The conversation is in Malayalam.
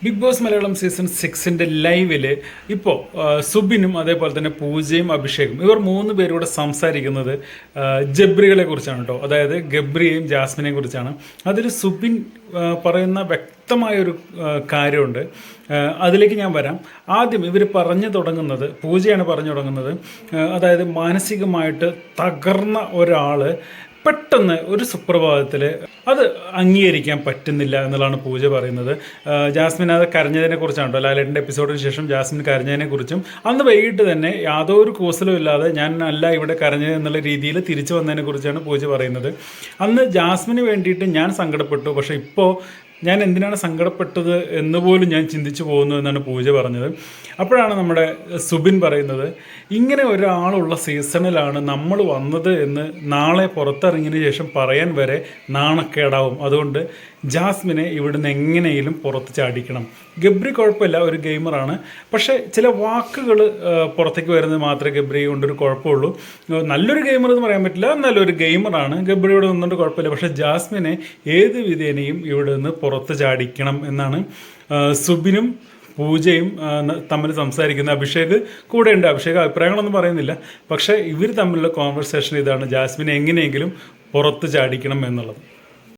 ബിഗ് ബോസ് മലയാളം സീസൺ 6ന്റെ ലൈവിൽ ഇപ്പോൾ സുബിനും അതേപോലെ തന്നെ പൂജയും അഭിഷേകും ഇവർ മൂന്ന് പേരൂടെ സംസാരിക്കുന്നത് ജബ്രികളെ കുറിച്ചാണ് കേട്ടോ. അതായത് ഗബ്രിയെയും ജാസ്മിനെയും കുറിച്ചാണ്. അതിൽ സുബിൻ പറയുന്ന വ്യക്തമായൊരു കാര്യമുണ്ട്. അതിലേക്ക് ഞാൻ വരാം. ആദ്യം ഇവർ പറഞ്ഞു തുടങ്ങുന്നത്, പൂജയാണ് പറഞ്ഞു തുടങ്ങുന്നത്, അതായത് മാനസികമായിട്ട് തകർന്ന ഒരാൾ പെട്ടെന്ന് ഒരു സുപ്രഭാതത്തിൽ അത് അംഗീകരിക്കാൻ പറ്റുന്നില്ല എന്നുള്ളതാണ് പൂജ പറയുന്നത്. ജാസ്മിൻ അത് കരഞ്ഞതിനെ കുറിച്ചാണ് കേട്ടോ. ലാലേട്ടൻ്റെ എപ്പിസോഡിന് ശേഷം ജാസ്മിൻ കരഞ്ഞതിനെ കുറിച്ചും അന്ന് വൈകിട്ട് തന്നെ യാതൊരു കൂസലും ഇല്ലാതെ ഞാൻ അല്ല ഇവിടെ കരഞ്ഞത് എന്നുള്ള രീതിയിൽ തിരിച്ചു വന്നതിനെ കുറിച്ചാണ് പൂജ പറയുന്നത്. അന്ന് ജാസ്മിന് വേണ്ടിയിട്ട് ഞാൻ സങ്കടപ്പെട്ടു, പക്ഷേ ഇപ്പോൾ ഞാൻ എന്തിനാണ് സങ്കടപ്പെട്ടത് എന്ന് പോലും ഞാൻ ചിന്തിച്ചു പോകുന്നു എന്നാണ് പൂജ പറഞ്ഞത്. അപ്പോഴാണ് നമ്മുടെ സുബിൻ പറയുന്നത്, ഇങ്ങനെ ഒരാളുള്ള സീസണിലാണ് നമ്മൾ വന്നത് എന്ന് നാളെ പുറത്തിറങ്ങിയതിന് ശേഷം പറയാൻ വരെ നാണക്കേടാവും. അതുകൊണ്ട് ജാസ്മിനെ ഇവിടുന്ന് എങ്ങനെയും പുറത്ത് ചാടിക്കണം. ഗബ്രി കുഴപ്പമില്ല, ഒരു ഗെയിമറാണ്. പക്ഷേ ചില വാക്കുകൾ പുറത്തേക്ക് വരുന്നത് മാത്രമേ ഗബ്രി കൊണ്ടൊരു കുഴപ്പമുള്ളൂ. നല്ലൊരു ഗെയിമർ എന്ന് പറയാൻ പറ്റില്ല, നല്ലൊരു ഗെയിമറാണ്. ഗബ്രി ഇവിടെ നിന്നുകൊണ്ട് കുഴപ്പമില്ല. പക്ഷേ ജാസ്മിനെ ഏത് വിധേനയും ഇവിടെ നിന്ന് പുറത്ത് ചാടിക്കണം എന്നാണ് സുബിനും പൂജയും തമ്മിൽ സംസാരിക്കുന്ന. അഭിഷേക് കൂടെയുണ്ട്. അഭിഷേക് അഭിപ്രായങ്ങളൊന്നും പറയുന്നില്ല. പക്ഷേ ഇവർ തമ്മിലുള്ള കോൺവെർസേഷൻ ഇതാണ്, ജാസ്മിനെ എങ്ങനെയെങ്കിലും പുറത്ത് ചാടിക്കണം എന്നുള്ളത്.